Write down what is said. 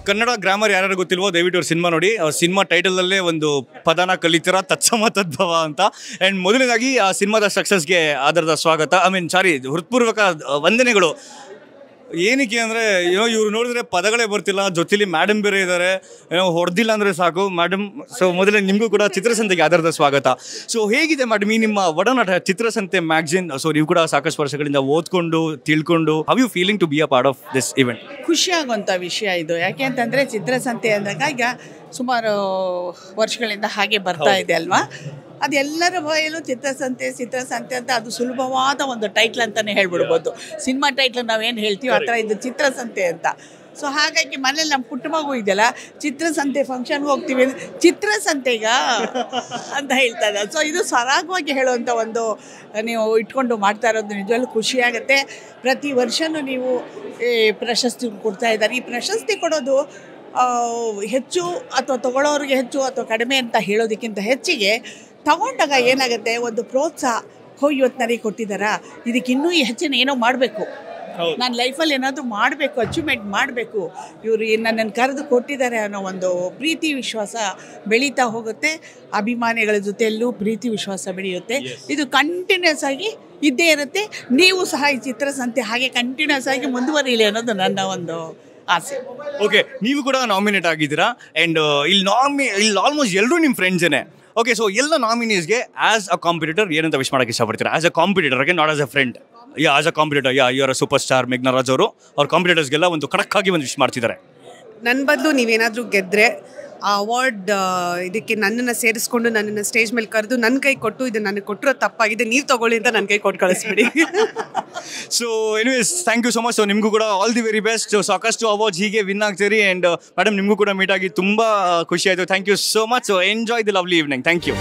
Kannada grammar ಯಾರು ಗೊತ್ತಿಲ್ವೋ ದಯವಿಟ್ಟು ಅವ್ರ ಸಿನಿಮಾ ನೋಡಿ. ಅವ್ರ ಸಿನಿಮಾ ಟೈಟಲಲ್ಲೇ ಒಂದು ಪದನ ಕಲಿತೀರ ತತ್ಸಮ ತದ್ಭವ ಅಂತ. ಆ್ಯಂಡ್ ಮೊದಲನೇದಾಗಿ ಆ ಸಿನಿಮಾದ ಸಕ್ಸಸ್ಗೆ ಆಧಾರದ ಸ್ವಾಗತ. ಹೃತ್ಪೂರ್ವಕ ವಂದನೆಗಳು. ಏನಕ್ಕೆ ಅಂದರೆ ಇವ್ರು ನೋಡಿದ್ರೆ ಪದಗಳೇ ಬರ್ತಿಲ್ಲ, ಜೊತೆಲಿ ಮೇಡಮ್ ಬೇರೆ ಇದ್ದಾರೆ, ಹೊಡೆದಿಲ್ಲ ಅಂದರೆ ಸಾಕು ಮೇಡಮ್. ಸೊ ಮೊದಲೇ ನಿಮಗೂ ಕೂಡ ಚಿತ್ರಸಂತೆಗೆ ಆಧಾರದ ಸ್ವಾಗತ. ಸೊ ಹೇಗಿದೆ ಮೇಡಮ್ ಈ ನಿಮ್ಮ ಒಡನಾಟ ಚಿತ್ರಸಂತೆ ಮ್ಯಾಗ್ಝಿನ್? ಸೊ ನೀವು ಕೂಡ ಸಾಕಷ್ಟು ವರ್ಷಗಳಿಂದ ಓದ್ಕೊಂಡು ತಿಳ್ಕೊಂಡು, how you feeling to be a part of this event? ಖುಷಿಯಾಗುವಂಥ ವಿಷಯ ಇದು. ಯಾಕೆ ಅಂತಂದರೆ ಚಿತ್ರಸಂತೆ ಅಂದಾಗ ಈಗ ಸುಮಾರು ವರ್ಷಗಳಿಂದ ಹಾಗೆ ಬರ್ತಾ ಇದೆ ಅಲ್ವಾ. ಅದೆಲ್ಲರ ಬಾಯಲ್ಲೂ ಚಿತ್ರಸಂತೆ ಅಂತ ಅದು ಸುಲಭವಾದ ಒಂದು ಟೈಟ್ಲ್ ಅಂತಲೇ ಹೇಳ್ಬಿಡ್ಬೋದು. ಸಿನಿಮಾ ಟೈಟ್ಲ್ ನಾವೇನು ಹೇಳ್ತೀವಿ ಆ ಥರ ಇದು ಚಿತ್ರಸಂತೆ ಅಂತ. ಸೊ ಹಾಗಾಗಿ ಮನೇಲಿ ನಮ್ಮ ಪುಟ್ಟ ಮಗು ಇದೆಯಲ್ಲ, ಚಿತ್ರಸಂತೆ ಫಂಕ್ಷನ್ಗೆ ಹೋಗ್ತೀವಿ ಚಿತ್ರಸಂತೆಗ ಅಂತ ಹೇಳ್ತಾ ಇದ್ದಾರೆ. ಸೊ ಇದು ಸರಾಗವಾಗಿ ಹೇಳುವಂಥ ಒಂದು ನೀವು ಇಟ್ಕೊಂಡು ಮಾಡ್ತಾ ಇರೋದು ನಿಜವಾಗ್ಲೂ ಖುಷಿಯಾಗುತ್ತೆ. ಪ್ರತಿ ವರ್ಷವೂ ನೀವು ಪ್ರಶಸ್ತಿ ಕೊಡ್ತಾ ಇದ್ದಾರೆ. ಈ ಪ್ರಶಸ್ತಿ ಕೊಡೋದು ಹೆಚ್ಚು ಅಥವಾ ತಗೊಳ್ಳೋರಿಗೆ ಹೆಚ್ಚು ಅಥವಾ ಕಡಿಮೆ ಅಂತ ಹೇಳೋದಕ್ಕಿಂತ ಹೆಚ್ಚಿಗೆ ತಗೊಂಡಾಗ ಏನಾಗುತ್ತೆ, ಒಂದು ಪ್ರೋತ್ಸಾಹ. ಇವತ್ತು ನನಗೆ ಕೊಟ್ಟಿದ್ದಾರಾ, ಇದಕ್ಕೆ ಇನ್ನೂ ಹೆಚ್ಚಿನ ಏನೋ ಮಾಡಬೇಕು, ನಾನು ಲೈಫಲ್ಲಿ ಏನಾದರೂ ಮಾಡಬೇಕು, ಅಚೀವ್ಮೆಂಟ್ ಮಾಡಬೇಕು, ಇವರು ನನ್ನನ್ನು ಕರೆದು ಕೊಟ್ಟಿದ್ದಾರೆ ಅನ್ನೋ ಒಂದು ಪ್ರೀತಿ ವಿಶ್ವಾಸ ಬೆಳೀತಾ ಹೋಗುತ್ತೆ. ಅಭಿಮಾನಿಗಳ ಜೊತೆಯಲ್ಲೂ ಪ್ರೀತಿ ವಿಶ್ವಾಸ ಬೆಳೆಯುತ್ತೆ. ಇದು ಕಂಟಿನ್ಯೂಸ್ ಆಗಿ ಇದ್ದೇ ಇರುತ್ತೆ. ನೀವು ಸಹ ಈ ಚಿತ್ರಸಂತೆ ಹಾಗೆ ಕಂಟಿನ್ಯೂಸ್ ಆಗಿ ಮುಂದುವರಿಯಲಿ ಅನ್ನೋದು ನನ್ನ ಒಂದು ಆಸೆ. ಓಕೆ, ನೀವು ಕೂಡ ನಾಮಿನೇಟ್ ಆಗಿದ್ದೀರಾ. ಆ್ಯಂಡ್ ಇಲ್ಲಿ ಆಲ್ಮೋಸ್ಟ್ ಎಲ್ಲರೂ ನಿಮ್ಮ ಫ್ರೆಂಡ್ಸೇನೆ. ಓಕೆ, ಸೊ ಎಲ್ಲ ನಾಮಿನೀಸ್ಗೆ ಆಸ್ ಅ ಕಾಂಪಿಟೇಟರ್ ಏನಂತ ವಿಶ್ ಮಾಡೋಕ್ಕೆ ಇಷ್ಟಪಡ್ತೀರಾ? As a competitor, not as a friend. As a competitor, your superstar ಮೇಘ್ನಾ ರಾಜ್ ಅವರು ಅವ್ರ ಕಾಂಪಿಟೇಟರ್ಸ್ಗೆಲ್ಲ ಒಂದು ಖಡಕ್ಕಾಗಿ ಒಂದು ವಿಶ್ ಮಾಡ್ತಿದ್ದಾರೆ. ನನ್ನ ಬದಲು ನೀವೇನಾದರೂ ಗೆದ್ದರೆ ಆ ಅವಾರ್ಡ್ ಇದಕ್ಕೆ ನನ್ನನ್ನು ಸೇರಿಸ್ಕೊಂಡು ನನ್ನನ್ನು ಸ್ಟೇಜ್ ಮೇಲೆ ಕರೆದು ನನ್ನ ಕೈ ಕೊಟ್ಟು ಇದು ನನಗೆ ಕೊಟ್ಟಿರೋ ತಪ್ಪಾಗಿದೆ, ನೀವು ತೊಗೊಳ್ಳಿ ಅಂತ ನನ್ನ ಕೈ ಕೊಟ್ಟು ಕಳಿಸ್ಬಿಡಿ. So anyways, thank you so much. So ನಿಮಗೂ ಕೂಡ ಆಲ್ ದಿ ವೆರಿ ಬೆಸ್ಟ್. ಸಾಕಷ್ಟು ಅವಾರ್ಡ್ಸ್ ಹೀಗೆ ವಿನ್ ಆಗ್ತೀರಿ. ಆ್ಯಂಡ್ ಮೇಡಮ್, ನಿಮಗೂ ಕೂಡ ಮೀಟ್ ಆಗಿ ತುಂಬ ಖುಷಿ ಆಯಿತು. Thank you so much. So enjoy the lovely evening. Thank you.